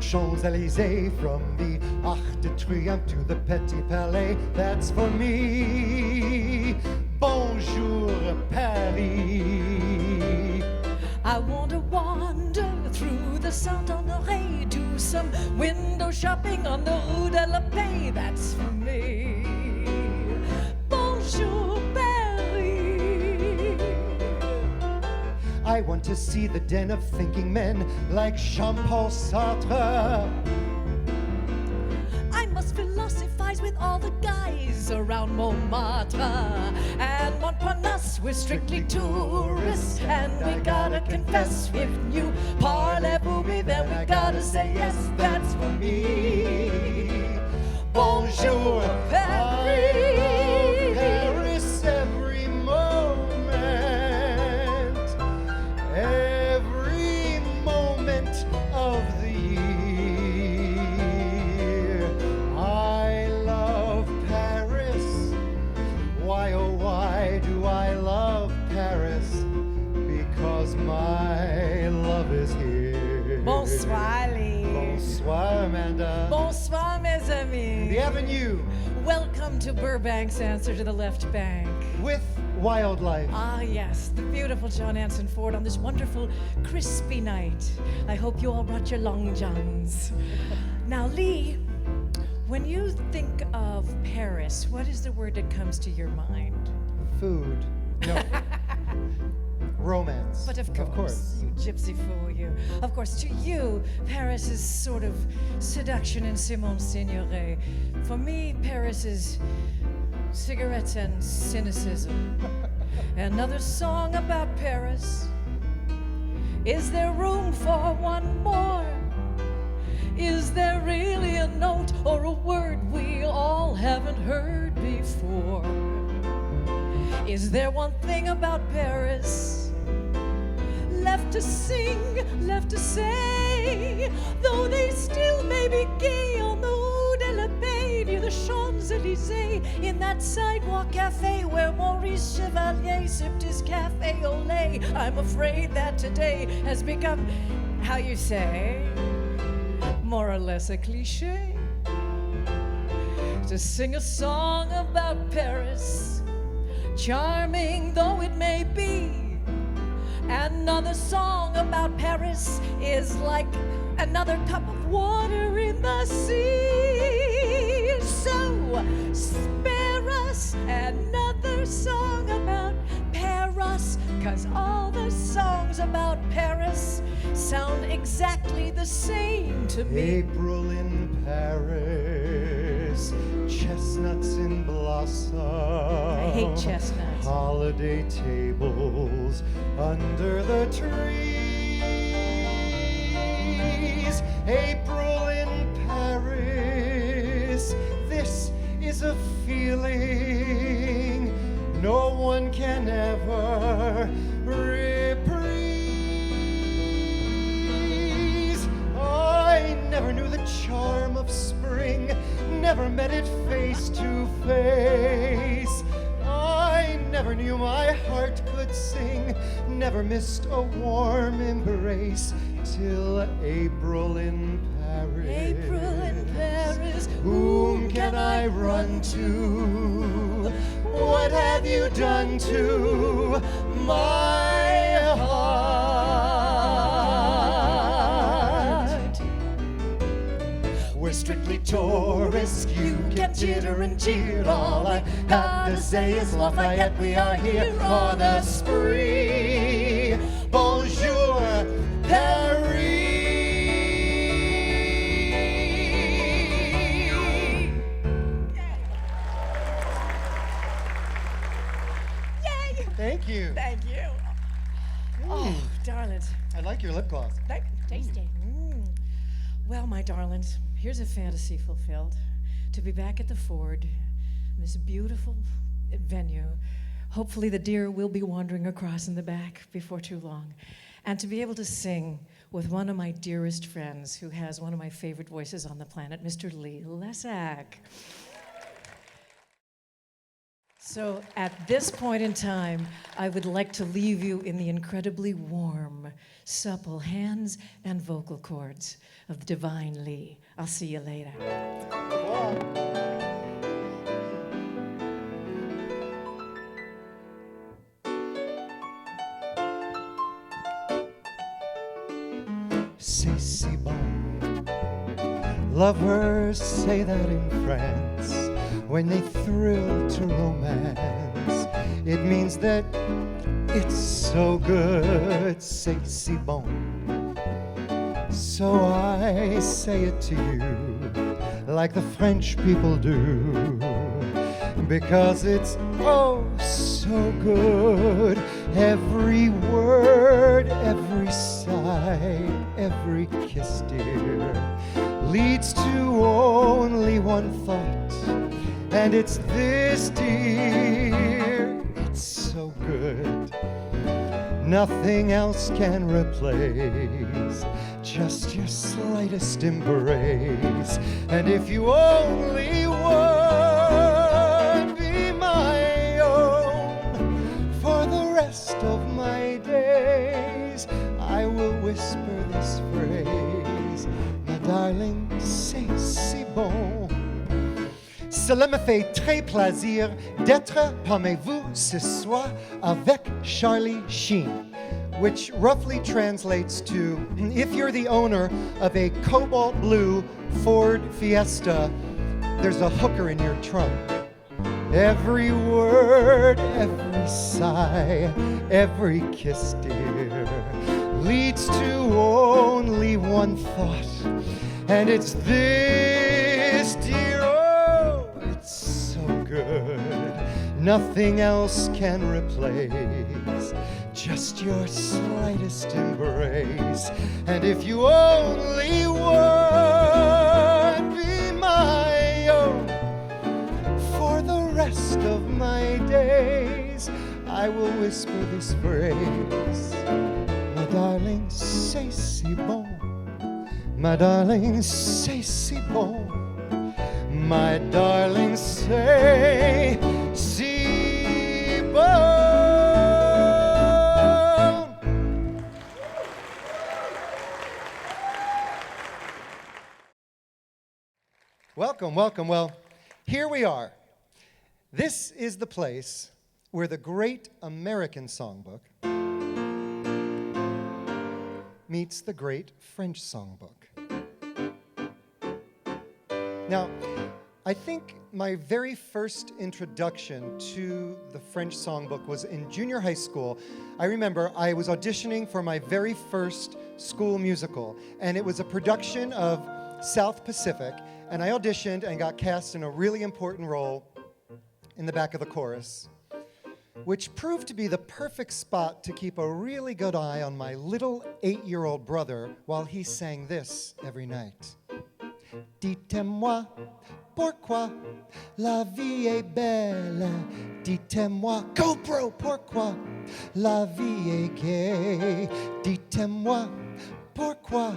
Champs-Élysées, from the Arc de Triomphe to the Petit Palais, that's for me. Bonjour, Paris. I want to wander through the Saint-Honoré, do some window shopping on the Rue de la Paix, that's for me. Bonjour, Paris. I want to see the den of thinking men like Jean-Paul Sartre. I must philosophize with all the guys around Montmartre and Montparnasse. We're strictly tourists, and we gotta confess, if you parlez-vous me, then we gotta say yes, that's for me. Bonjour, Paris. Paris, every moment of the year. I love Paris. Why, oh, why do I love Paris? Because my love is here. Bonsoir, les. Bonsoir, Amanda. Bonsoir, mes amis. The Avenue. Welcome to Burbank's Answer to the Left Bank. With wildlife. Ah, yes, the beautiful John Anson Ford on this wonderful, crispy night. I hope you all brought your long johns. Now, Lee, when you think of Paris, what is the word that comes to your mind? Food. No. Romance. But of course, you gypsy fool, you. Of course, to you, Paris is sort of seduction and Simone Signoret. For me, Paris is cigarettes and cynicism. Another song about Paris. Is there room for one more? Is there really a note or a word we all haven't heard before? Is there one thing about Paris left to sing, left to say, though they still may be gay on the Rue de la Paix, near the Champs-Élysées, in that sidewalk cafe where Maurice Chevalier sipped his café au lait? I'm afraid that today has become, how you say, more or less a cliche, to sing a song about Paris, charming though it may be. Another song about Paris is like another cup of water in the sea. So spare us another song about Paris, 'cause all the songs about Paris sound exactly the same to me. April in Paris, chestnuts in blossom. I hate chestnuts. Holiday tables under the trees. April in Paris, this is a feeling no one can ever reprise. I never knew the charm of spring, never met it face to face. I never knew my heart could sing, never missed a warm embrace, till April in Paris. April in Paris, whom can I run to? What have you done to my heart? We're strictly tourists, you can chitter and cheer. All I have to say is Lafayette, we are here on a spree. Bonjour, Paris. yay! Thank you. Thank you. Oh, darlings. I like your lip gloss. Tasty. Well, my darlings, here's a fantasy fulfilled. To be back at the Ford, this beautiful venue. Hopefully the deer will be wandering across in the back before too long. And to be able to sing with one of my dearest friends who has one of my favorite voices on the planet, Mr. Lee Lesak. So at this point in time, I would like to leave you in the incredibly warm, supple hands and vocal cords of the divine Lee. I'll see you later. C'est si bon. Lovers say that in France when they thrill to romance. It means that it's so good. C'est si bon. So I say it to you like the French people do, because it's oh so good. Every word, every sigh, every kiss, dear, leads to only one thought, and it's this, dear. It's so good. Nothing else can replace just your slightest embrace. And if you only would be my own for the rest of my days, I will whisper this phrase: my darling, c'est si bon. Cela me fait très plaisir d'être parmi vous ce soir avec Charlie Sheen, which roughly translates to, if you're the owner of a cobalt blue Ford Fiesta, there's a hooker in your trunk. Every word, every sigh, every kiss, dear, leads to only one thought, and it's this, dear. Good. Nothing else can replace just your slightest embrace. And if you only would be my own for the rest of my days, I will whisper this phrase: my darling, c'est si bon. My darling, c'est si bon. My darling, say si bon. Welcome, welcome. Well, here we are. This is the place where the great American songbook meets the great French songbook. Now, I think my very first introduction to the French songbook was in junior high school. I remember I was auditioning for my very first school musical, and it was a production of South Pacific, and I auditioned and got cast in a really important role in the back of the chorus, which proved to be the perfect spot to keep a really good eye on my little 8-year-old brother while he sang this every night. Dites-moi pourquoi la vie est belle. Dites-moi, GoPro, pourquoi la vie est gaie. Dites-moi pourquoi,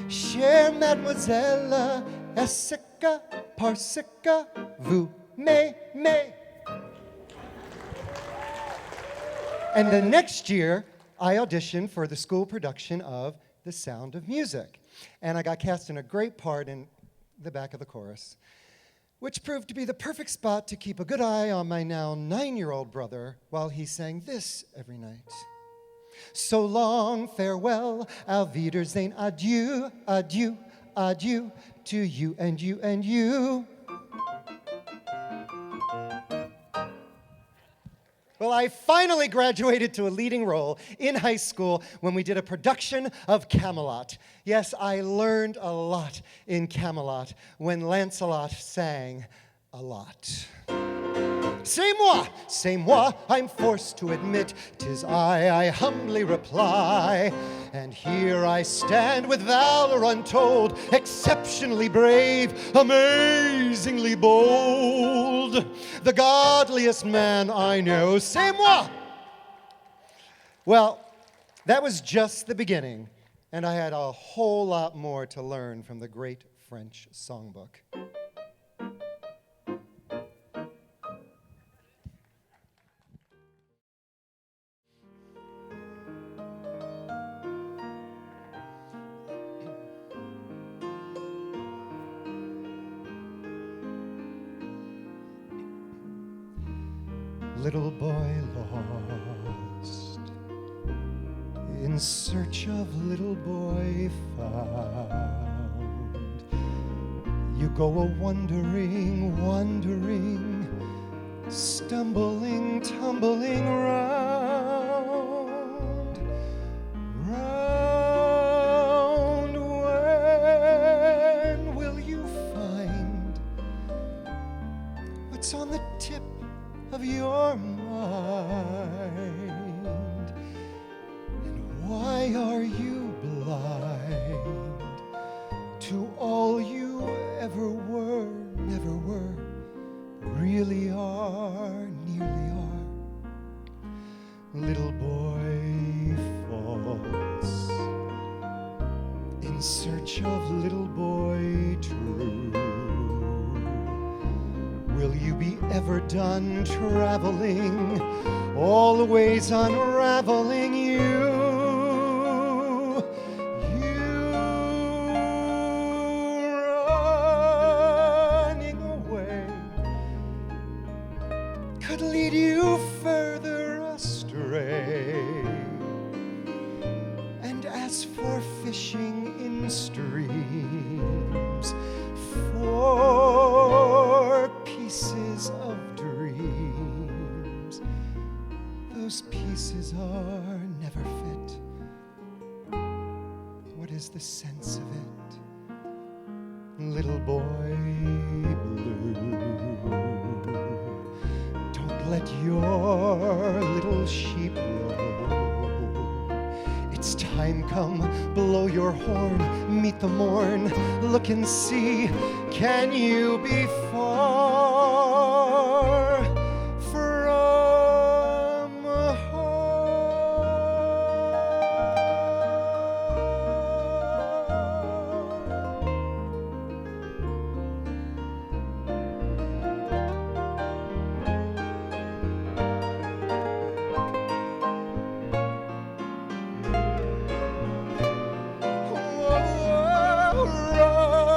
chère mademoiselle, est-ce que parce que vous m'aimez? And the next year, I auditioned for the school production of The Sound of Music. And I got cast in a great part in the back of the chorus, which proved to be the perfect spot to keep a good eye on my now 9-year-old brother while he sang this every night. So long, farewell, auf Wiedersehen, adieu, adieu, adieu, to you and you and you. Well, I finally graduated to a leading role in high school when we did a production of Camelot. Yes, I learned a lot in Camelot when Lancelot sang a lot. C'est moi, I'm forced to admit, 'tis I humbly reply. And here I stand with valor untold, exceptionally brave, amazingly bold. The godliest man I know, c'est moi. Well, that was just the beginning, and I had a whole lot more to learn from the great French songbook. little boy lost, in search of little boy found. You go a-wandering, wandering, stumbling, tumbling round, round. When will you find what's on the tip of your mind? And why are you blind to all you ever were, never were, really are, nearly are? Little boy false, in search of little boy true. Will you be ever done traveling, always unraveling you? You running away could lead you further astray. And as for fishing in streams for pieces of dreams, those pieces are never fit. What is the sense of it, little boy blue? Don't let your little sheep roam. It's time come, blow your horn, meet the morn, look and see, can you be far from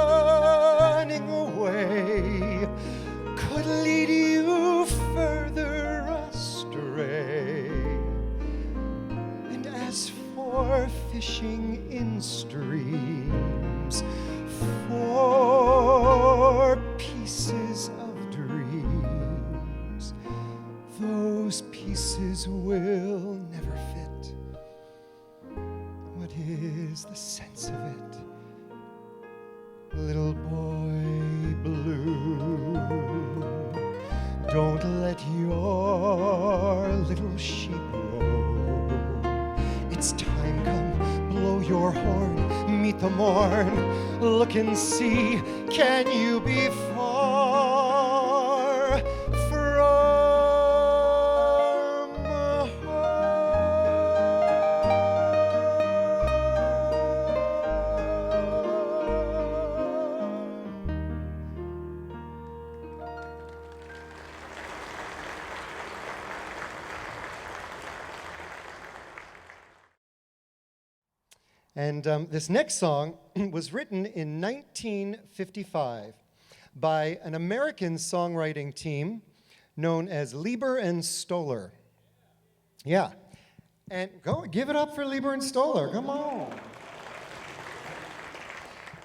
running away could lead you further astray. And as for fishing in streams for pieces of dreams, those pieces will never fit. What is the sense of it, little boy blue? Don't let your little sheep roam. It's time come, blow your horn, meet the morn, look and see, can you be far from And this next song was written in 1955 by an American songwriting team known as Lieber and Stoller. Yeah. And go give it up for Lieber and Stoller. Come on.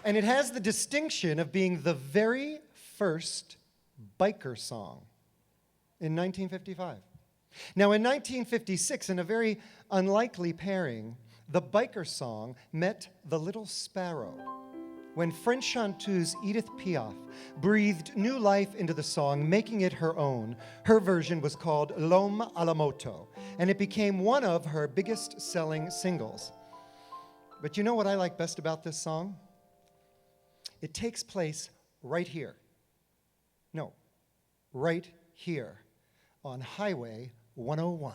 And it has the distinction of being the very first biker song in 1955. Now, in 1956, in a very unlikely pairing, the biker song met The Little Sparrow when French chanteuse Edith Piaf breathed new life into the song, making it her own. Her version was called L'Homme à la moto, and it became one of her biggest selling singles. But you know what I like best about this song? It takes place right here. No, right here on Highway 101.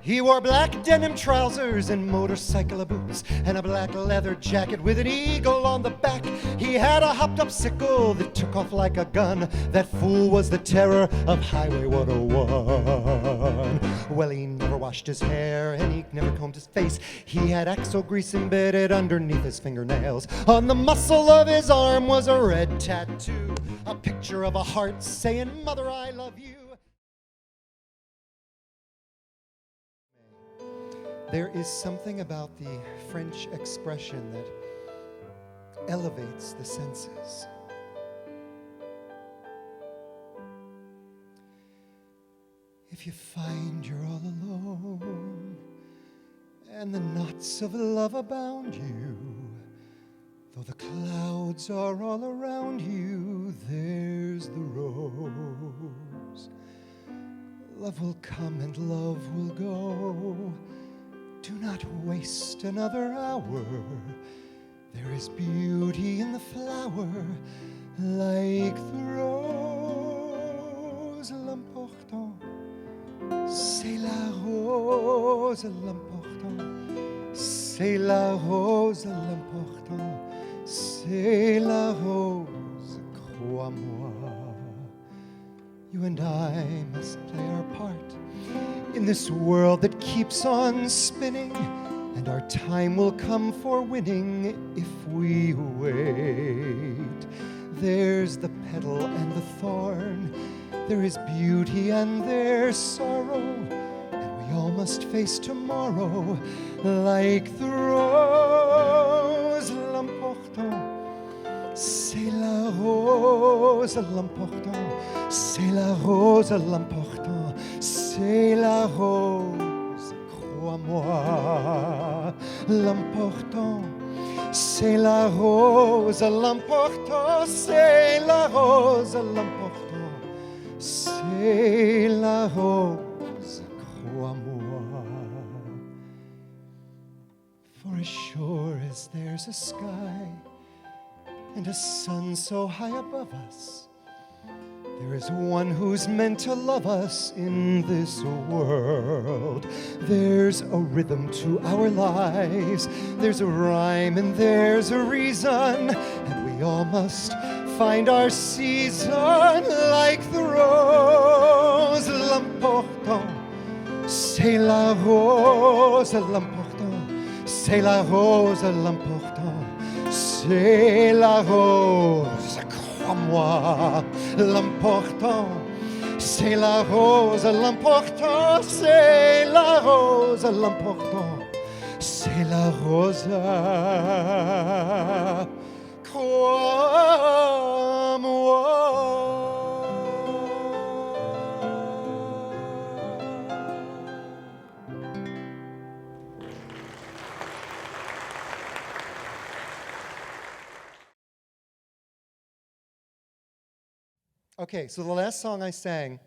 He wore black denim trousers and motorcycle boots and a black leather jacket with an eagle on the back. He had a hopped-up sickle that took off like a gun. That fool was the terror of Highway 101. Well, he never washed his hair and he never combed his face. He had axle grease embedded underneath his fingernails. On the muscle of his arm was a red tattoo, a picture of a heart saying, "Mother, I love you." There is something about the French expression that elevates the senses. If you find you're all alone and the knots of love abound you, though the clouds are all around you, there's the rose. Love will come and love will go. Do not waste another hour. There is beauty in the flower, like the rose. L'important, c'est la rose. L'important, c'est la rose. L'important, c'est la rose. Crois-moi. You and I must play our part in this world that keeps on spinning, and our time will come for winning if we wait. There's the petal and the thorn, there is beauty and there's sorrow, and we all must face tomorrow like the rose. L'important, c'est la rose. L'important, c'est la rose. L'important, c'est la rose. Crois-moi. L'important, c'est la rose. L'important, c'est la rose. L'important, c'est la rose. Crois-moi. For as sure as there's a sky and a sun so high above us, there is one who's meant to love us in this world. There's a rhythm to our lives, there's a rhyme and there's a reason, and we all must find our season like the rose. L'important, c'est la rose. L'important, c'est la rose. L'important, c'est la rose. Crois-moi. L'important, c'est la rose. L'important, c'est la rose. L'important, c'est la rose. Crois-moi. Okay, so the last song I sang,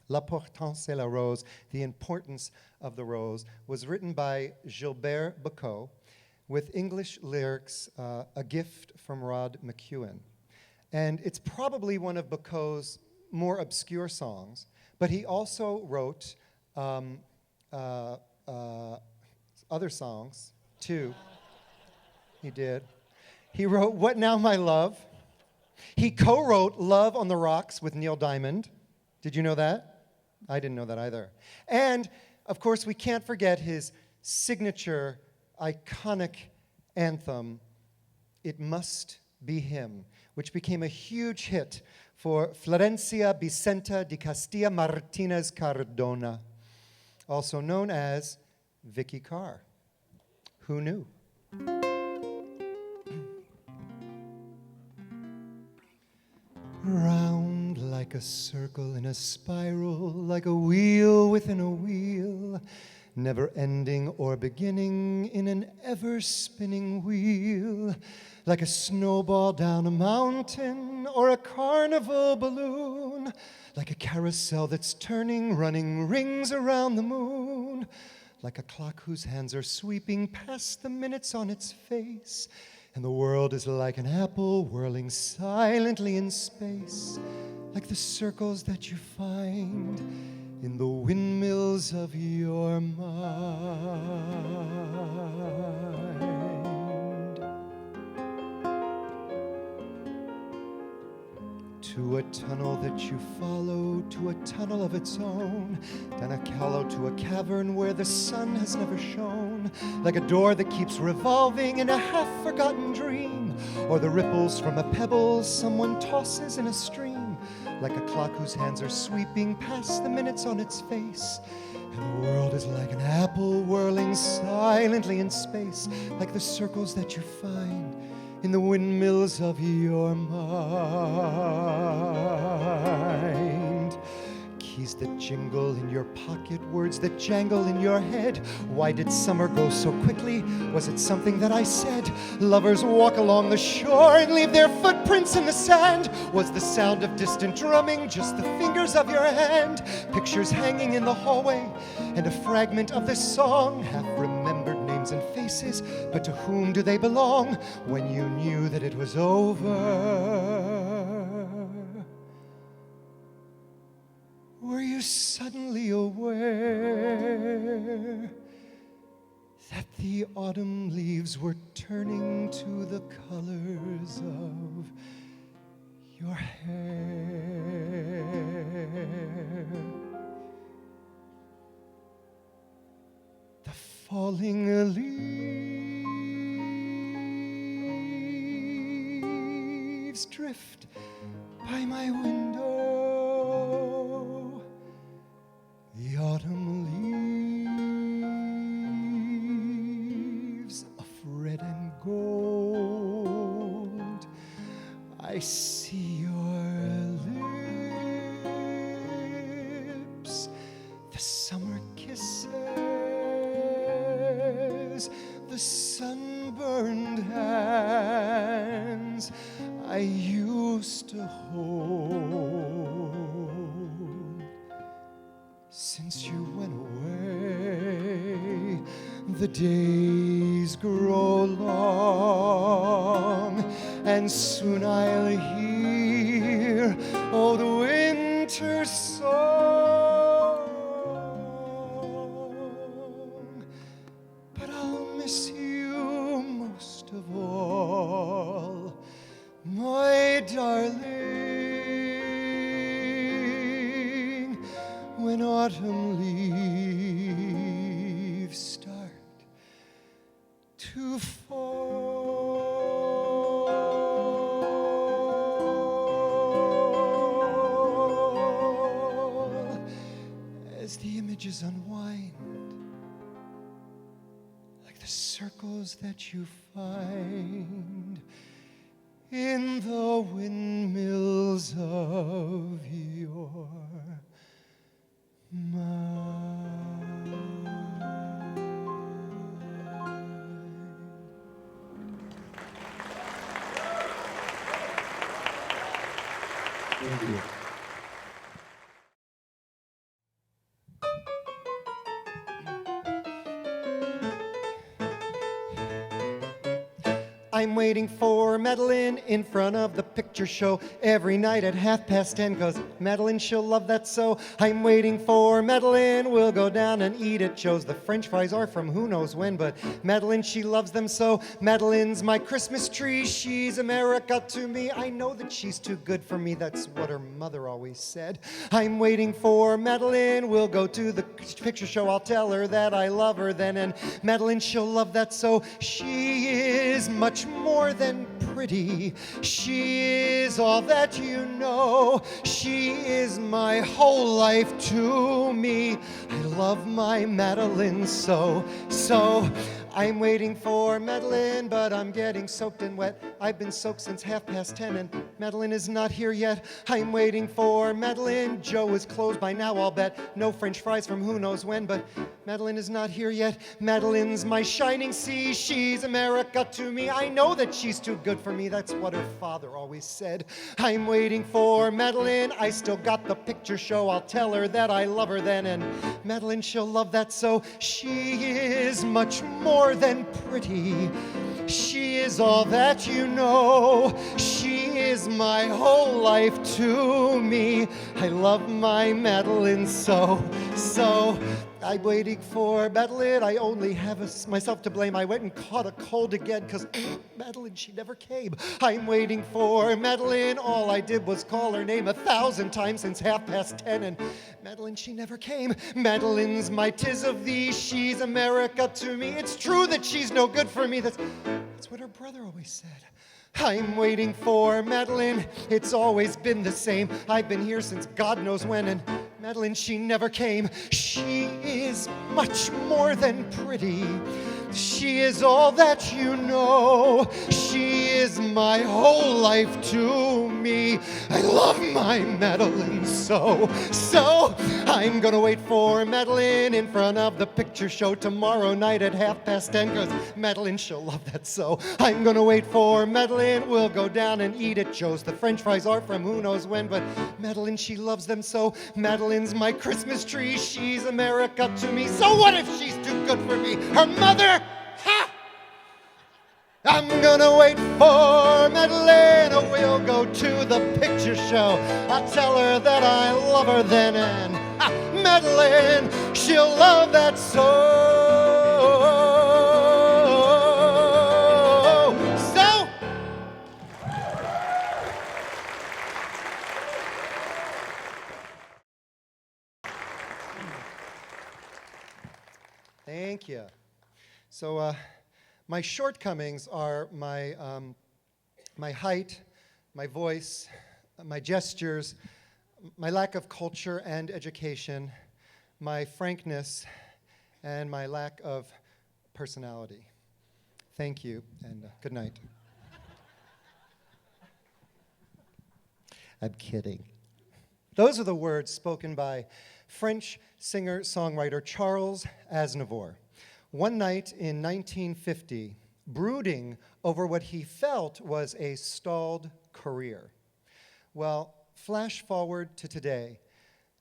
L'important c'est la rose, the importance of the rose, was written by Gilbert Bécaud with English lyrics, a gift from Rod McEwen. And it's probably one of Bécaud's more obscure songs, but he also wrote other songs too. He did. He wrote What Now My Love. He co-wrote Love on the Rocks with Neil Diamond. Did you know that? I didn't know that either. And, of course, we can't forget his signature, iconic anthem, It Must Be Him, which became a huge hit for Florencia Vicenta de Castilla Martinez Cardona, also known as Vicky Carr. Who knew? Round like a circle in a spiral, like a wheel within a wheel, never ending or beginning in an ever-spinning wheel, like a snowball down a mountain or a carnival balloon, like a carousel that's turning, running rings around the moon, like a clock whose hands are sweeping past the minutes on its face, and the world is like an apple whirling silently in space, like the circles that you find in the windmills of your mind. To a tunnel that you follow, to a tunnel of its own, down a callow to a cavern where the sun has never shone, like a door that keeps revolving in a half-forgotten dream, or the ripples from a pebble someone tosses in a stream, like a clock whose hands are sweeping past the minutes on its face. And the world is like an apple whirling silently in space, like the circles that you find in the windmills of your mind. Keys that jingle in your pocket, words that jangle in your head. Why did summer go so quickly? Was it something that I said? Lovers walk along the shore and leave their footprints in the sand. Was the sound of distant drumming just the fingers of your hand? Pictures hanging in the hallway and a fragment of this song. Half-remembered names and faces, but to whom do they belong? When you knew that it was over, were you suddenly aware that the autumn leaves were turning to the colors of your hair? The falling leaves drift by my window. The autumn leaves of red and gold. I see your lips, the summer kisses, the sunburned hands I used to hold. Since you went away, the days grow long, and soon I'll hear old winter song. But I'll miss you most of all, my darling, when autumn leaves start to fall. As the images unwind, like the circles that you find in the windmills of your mind. Thank you. I'm waiting for Madeline in front of the picture show every night at 10:30, 'cause Madeline, she'll love that so. I'm waiting for Madeline, we'll go down and eat at Joe's. The French fries are from who knows when, but Madeline, she loves them so. Madeline's my Christmas tree, she's America to me. I know that she's too good for me, that's what her mother always said. I'm waiting for Madeline, we'll go to the picture show, I'll tell her that I love her then, and Madeline, she'll love that so. She is much more than pretty, she is all that you know. She is my whole life to me. I love my Madeline so. I'm waiting for Madeline, but I'm getting soaked and wet. I've been soaked since 10:30, and Madeline is not here yet. I'm waiting for Madeline. Joe is closed by now, I'll bet. No French fries from who knows when, but Madeline is not here yet. Madeline's my shining sea. She's America to me. I know that she's too good for me. That's what her father always said. I'm waiting for Madeline. I still got the picture show. I'll tell her that I love her then, and Madeline, she'll love that so. She is much more than pretty. She is all that you know. She is my whole life to me. I love my Madeline so. I'm waiting for Madeline. I only have myself to blame. I went and caught a cold again because Madeline, she never came. I'm waiting for Madeline. All I did was call her name 1,000 times since 10:30, and Madeline, she never came. Madeline's my tis of thee. She's America to me. It's true that she's no good for me. That's what her brother always said. I'm waiting for Madeline. It's always been the same. I've been here since God knows when, and Madeline, she never came. She is much more than pretty. She is all that you know. She is my whole life to me. I love my Madeline so. So I'm gonna wait for Madeline in front of the picture show tomorrow night at 10:30, because Madeline, she'll love that so. I'm gonna wait for Madeline. We'll go down and eat at Joe's. The French fries are from who knows when, but Madeline, she loves them so. Madeline's my Christmas tree. She's America to me. So what if she's too good for me? Her mother? Ha! I'm gonna wait for Madeline. We'll go to the picture show. I'll tell her that I love her then, and Madeline, she'll love that so. Thank you. So my shortcomings are my height, my voice, my gestures, my lack of culture and education, my frankness, and my lack of personality. Thank you, and good night. I'm kidding. Those are the words spoken by French singer-songwriter Charles Aznavour. One night in 1950, brooding over what he felt was a stalled career. Well, flash forward to today,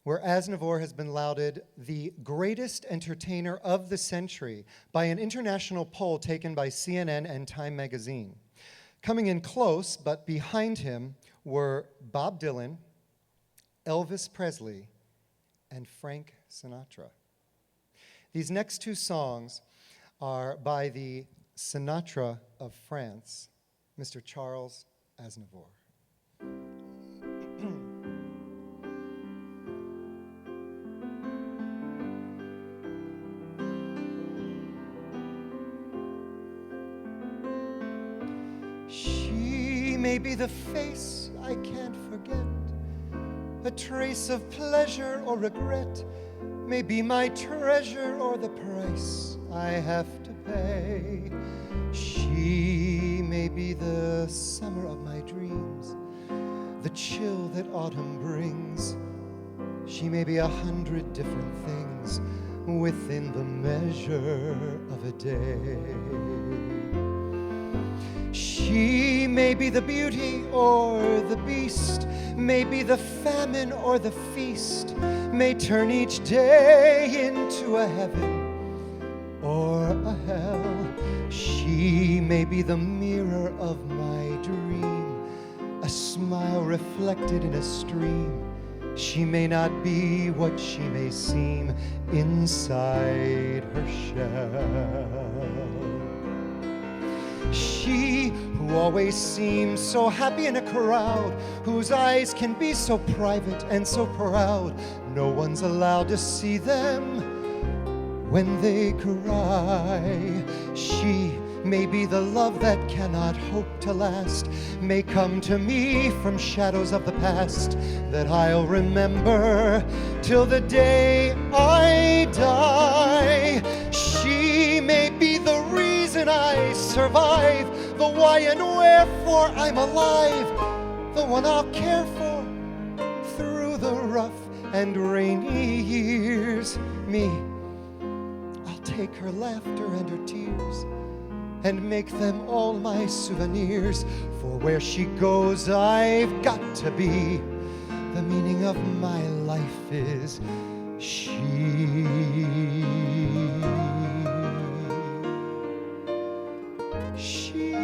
where Aznavour has been lauded the greatest entertainer of the century by an international poll taken by CNN and Time magazine. Coming in close, but behind him, were Bob Dylan, Elvis Presley, and Frank Sinatra. These next two songs are by the Sinatra of France, Mr. Charles Aznavour. She may be the face I can't forget, a trace of pleasure or regret, may be my treasure or the price I have to pay. She may be the summer of my dreams, the chill that autumn brings. She may be 100 different things within the measure of a day. She may be the beauty or the beast, may be the famine or the feast, may turn each day into a heaven or a hell. She may be the mirror of my dream, a smile reflected in a stream. She may not be what she may seem inside her shell. She who always seems so happy in a crowd, whose eyes can be so private and so proud, no one's allowed to see them when they cry. She may be the love that cannot hope to last, may come to me from shadows of the past that I'll remember till the day I die. She may be the reason I survive, the why and wherefore I'm alive, the one I'll care for through the rough and rainy years. Me, I'll take her laughter and her tears and make them all my souvenirs, for where she goes I've got to be. The meaning of my life is she. She.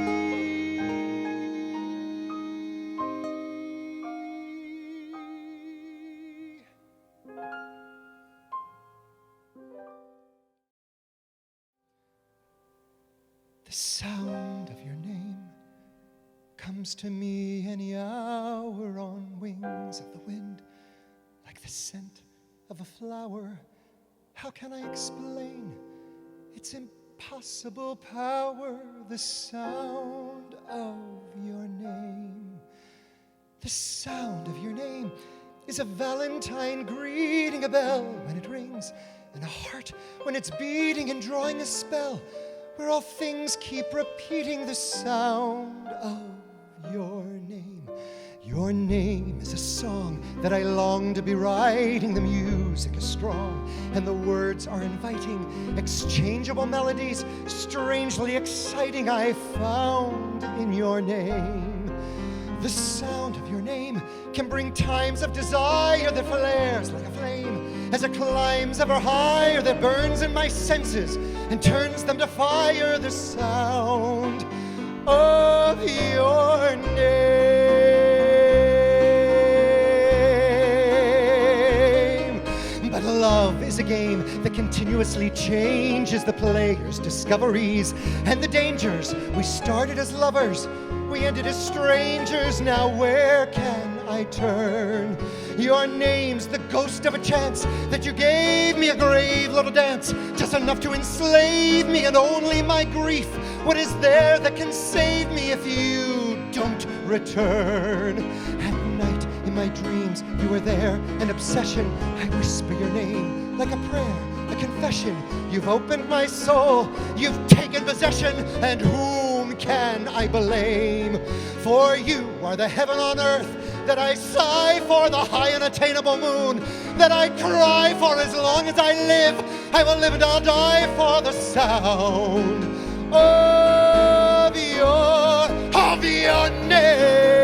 The sound of your name comes to me any hour on wings of the wind, like the scent of a flower. How can I explain its impossible power? The sound of your name. The sound of your name is a valentine greeting, a bell when it rings, and a heart when it's beating and drawing a spell, where all things keep repeating the sound of your name. Your name is a song that I long to be writing. The music is strong and the words are inviting, exchangeable melodies, strangely exciting, I found in your name. The sound of your name can bring times of desire that flares like a flame as it climbs ever higher, that burns in my senses and turns them to fire. The sound of your name. But love is a game that continuously changes the player's discoveries and the dangers. We started as lovers, we ended as strangers. Now where can I turn? Your name's the ghost of a chance that you gave me, a grave little dance, just enough to enslave me, and only my grief. What is there that can save me if you don't return? At night in my dreams you were there, an obsession. I whisper your name like a prayer, a confession. You've opened my soul, you've taken possession, and whom can I blame? For you are the heaven on earth that I sigh for, the high unattainable moon that I cry for. As long as I live, I will live and I'll die for the sound of your name.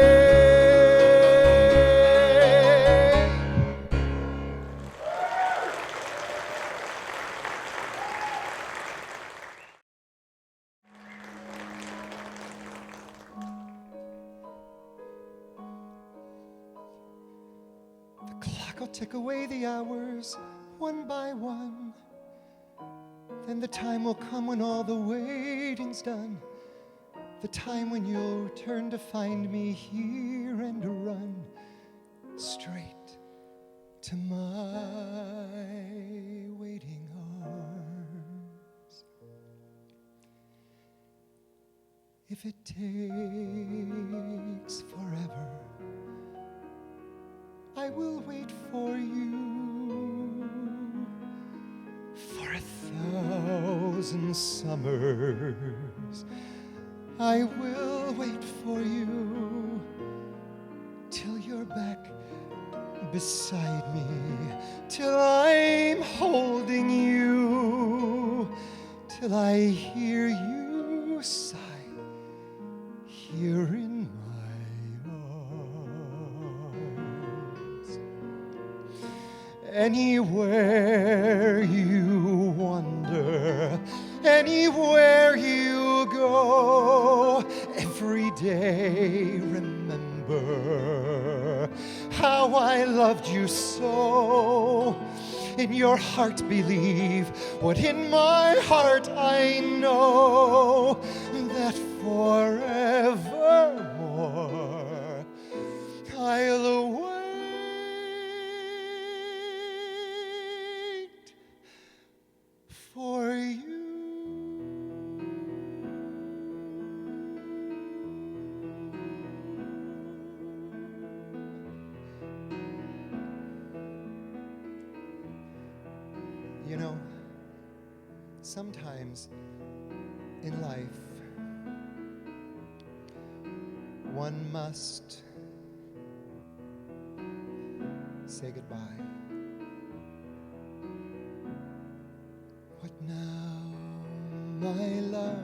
I'll tick away the hours one by one. Then the time will come when all the waiting's done. The time when you'll turn to find me here and run straight to my waiting arms. If it takes forever, I will wait for you. For 1,000 summers, I will wait for you till you're back beside me, till I'm holding you, till I hear you sigh here in my arms. Anywhere you wander, anywhere you go, every day remember how I loved you so. In your heart believe what in my heart I know, that forevermore I'll wait for you. You know, sometimes in life, one must say goodbye. What now, my love?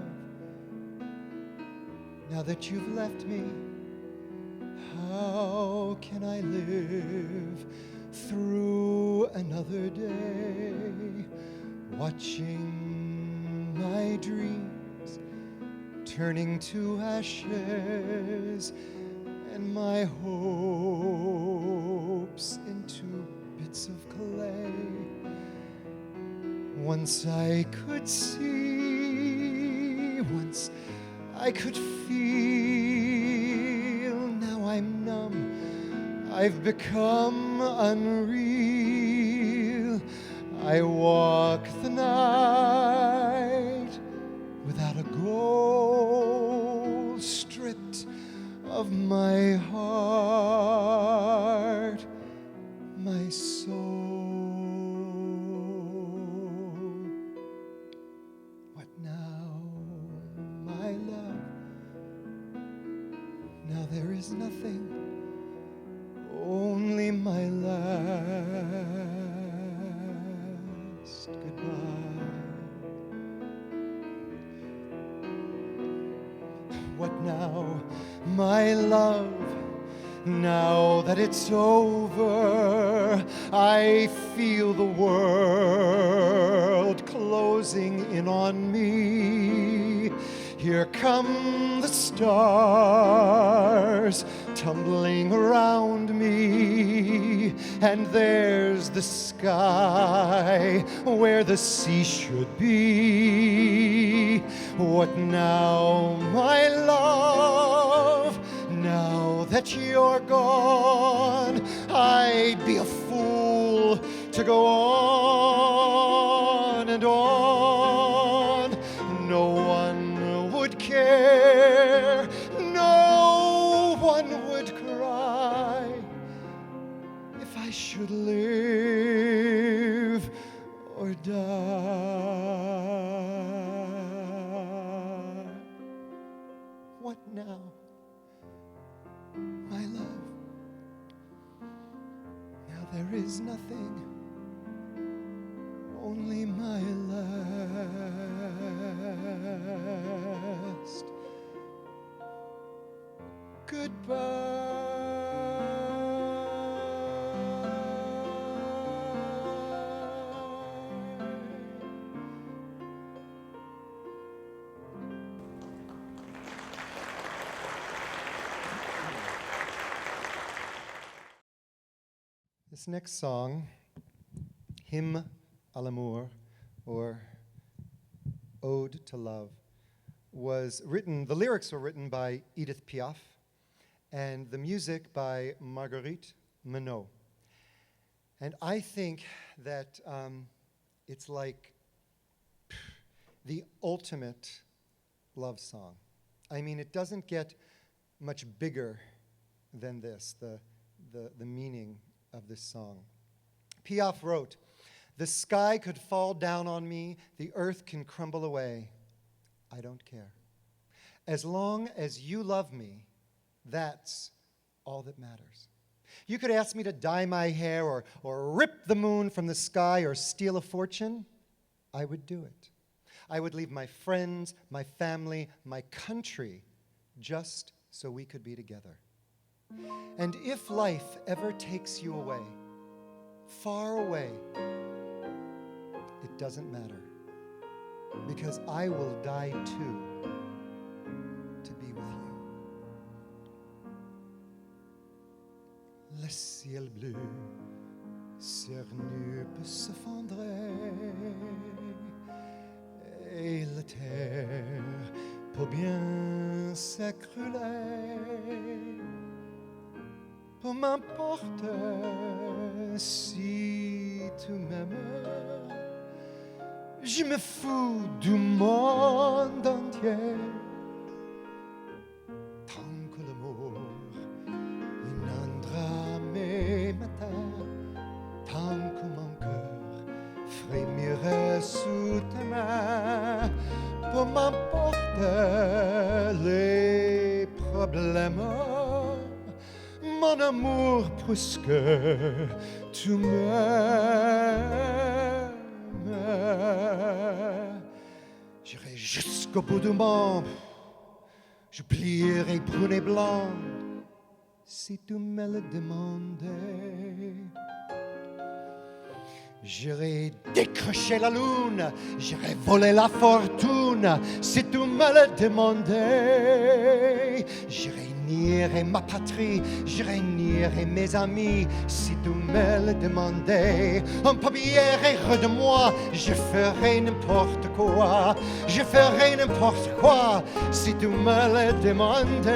Now that you've left me, how can I live through another day, watching my dreams turning to ashes and my hopes into bits of clay? Once I could see once I could feel. Now I'm numb, I've become unreal. I walk the night without a goal, stripped of my heart, my soul. What now, my love? Now there is nothing, only my last goodbye. What now, my love? Now that it's over, I feel the world closing in on me. Here come the stars tumbling around me, and there's the sky where the sea should be. What now, my love? Now that you're gone, I'd be a fool to go on and on. No one would care, no one would cry if I should live or die. What now, my love? Now there is nothing, only my last This next song, Hymne à l'amour, or Ode to Love, was written, the lyrics were written by Edith Piaf, and the music by Marguerite Menot. And I think that it's like the ultimate love song. I mean, it doesn't get much bigger than this, the meaning of this song. Piaf wrote, "The sky could fall down on me, the earth can crumble away. I don't care. As long as you love me, that's all that matters. You could ask me to dye my hair or rip the moon from the sky or steal a fortune. I would do it. I would leave my friends, my family, my country, just so we could be together. And if life ever takes you away, far away, it doesn't matter, because I will die too to be with you." Le ciel bleu cernu peut s'effondrer, et la terre peut bien s'écrouler. Peu m'importe si tu m'aimes, je me fous du monde entier. Tant que l'amour inondera mes matins, tant que mon cœur frémirait sous tes mains, peu m'importe les problèmes, mon amour, puisque tu m'aimes. J'irai jusqu'au bout du monde, j'oublierai brune et blonde, si tu me le demandais. J'irai décrocher la lune, j'irai voler la fortune, si tu me le demandais. J'irai régnerai ma patrie, je régnerai mes amis. Si tu me le demandais, un papier de moi, je ferai n'importe quoi. Je ferai n'importe quoi si tu me le demandais.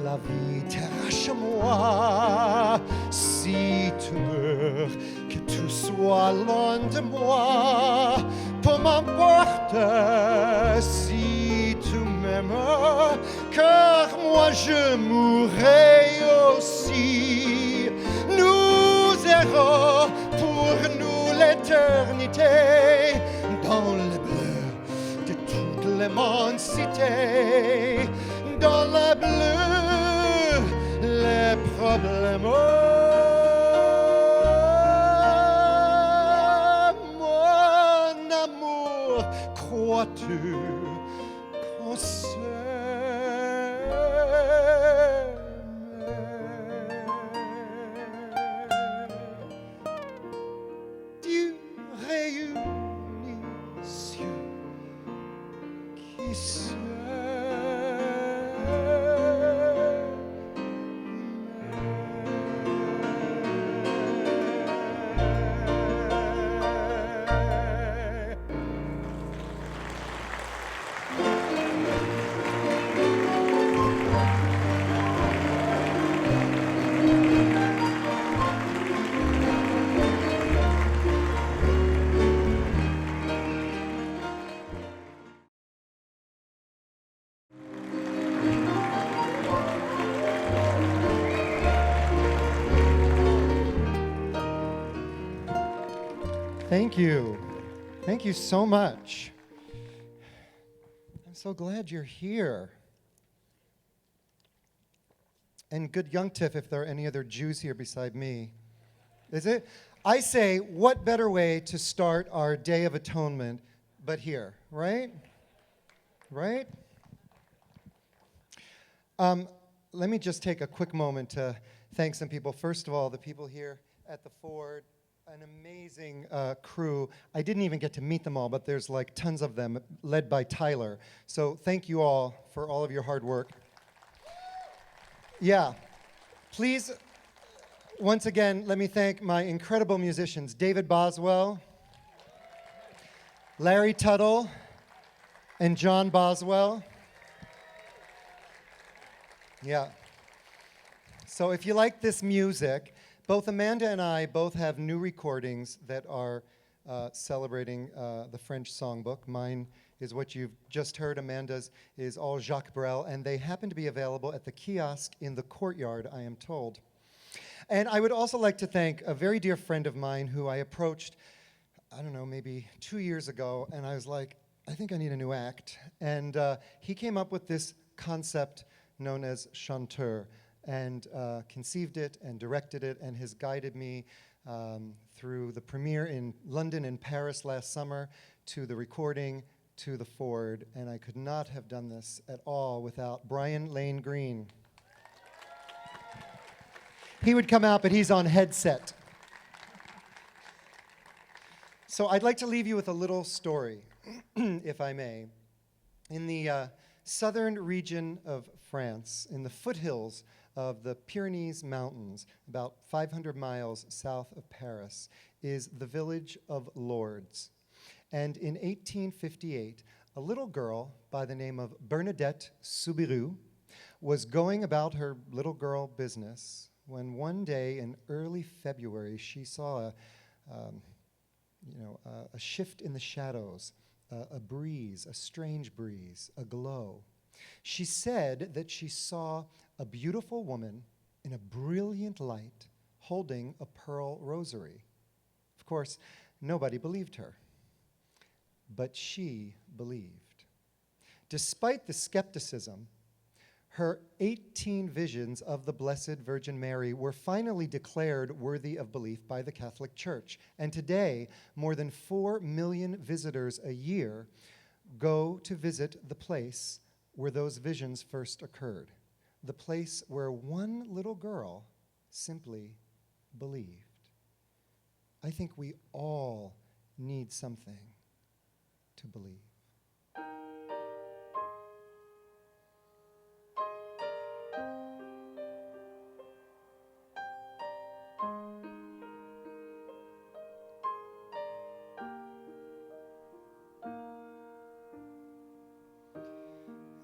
La vie t'arrache à moi, si tu meurs, que tout soit loin de moi, peu m'importe si tu m'aimes, car moi je mourrai aussi. Nous errons pour nous l'éternité, dans le bleu de toute l'immensité, dans le bleu, les problèmes. Mon amour, crois-tu qu'on s'aime? Dieu réunit cieux qui Thank you. Thank you so much. I'm so glad you're here. And good Yungtif if there are any other Jews here beside me. Is it? I say, what better way to start our Day of Atonement but here, right? Right? Let me just take a quick moment to thank some people. First of all, the people here at the Ford, an amazing crew. I didn't even get to meet them all, but there's like tons of them, led by Tyler. So thank you all for all of your hard work. Yeah. Please, once again, let me thank my incredible musicians, David Boswell, Larry Tuttle, and John Boswell. Yeah. So if you like this music, both Amanda and I both have new recordings that are celebrating the French songbook. Mine is what you've just heard. Amanda's is all Jacques Brel, and they happen to be available at the kiosk in the courtyard, I am told. And I would also like to thank a very dear friend of mine who I approached, I don't know, maybe 2 years ago, and I was like, I think I need a new act. And he came up with this concept known as Chanteur, and conceived it and directed it and has guided me through the premiere in London and Paris last summer, to the recording, to the Ford, and I could not have done this at all without Brian Lane Green. He would come out, but he's on headset. So I'd like to leave you with a little story, if I may. In the southern region of France, in the foothills of the Pyrenees Mountains, about 500 miles south of Paris, is the village of Lourdes. And in 1858, a little girl by the name of Bernadette Soubirous was going about her little girl business when one day in early February she saw a shift in the shadows, a breeze, a strange breeze, a glow. She said that she saw a beautiful woman in a brilliant light holding a pearl rosary. Of course, nobody believed her, but she believed. Despite the skepticism, her 18 visions of the Blessed Virgin Mary were finally declared worthy of belief by the Catholic Church. And today, more than 4 million visitors a year go to visit the place where those visions first occurred, the place where one little girl simply believed. I think we all need something to believe.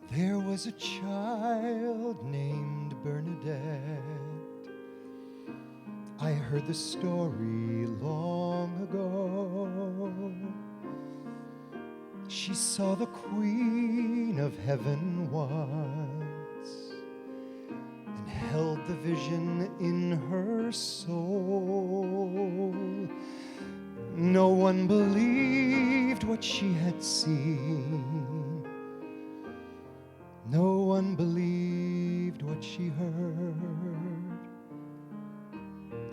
There was a child named Bernadette. I heard the story long ago. She saw the Queen of Heaven once and held the vision in her soul. No one believed what she had seen. No one believed what she heard.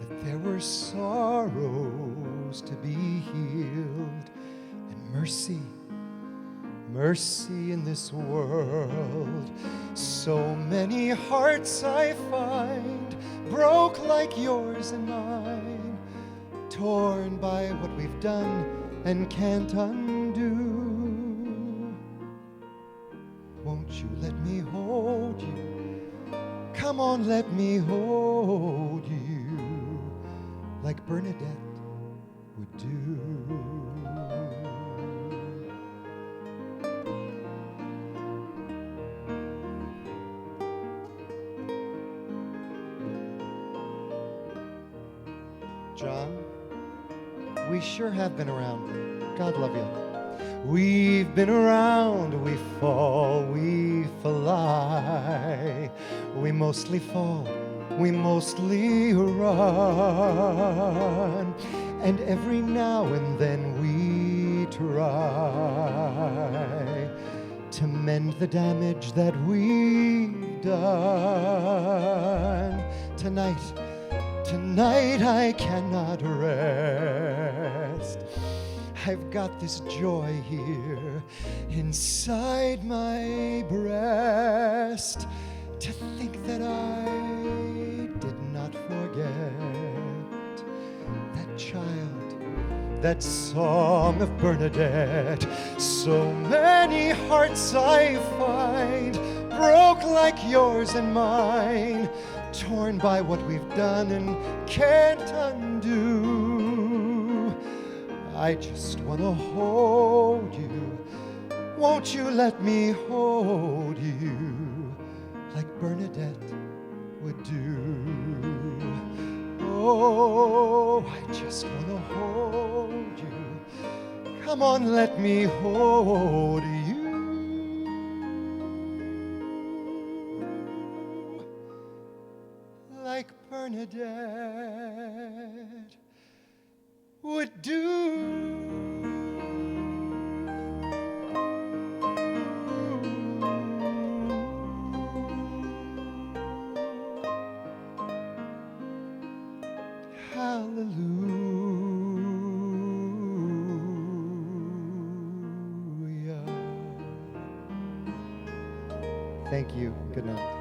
That there were sorrows to be healed and mercy in this world. So many hearts I find broke like yours and mine, torn by what we've done and can't undo. Won't you let me hold you? Come on, let me hold you like Bernadette would do. John, we sure have been around. God love you. We've been around, we fall, we fly. We mostly fall, we mostly run. And every now and then we try to mend the damage that we've done. Tonight I cannot rest. I've got this joy here inside my breast, to think that I did not forget that child, that song of Bernadette. So many hearts I find broke like yours and mine, torn by what we've done and can't undo. I just want to hold you. Won't you let me hold you like Bernadette would do? Oh, I just want to hold you. Come on, let me hold you like Bernadette would do. Hallelujah. Thank you. Good night.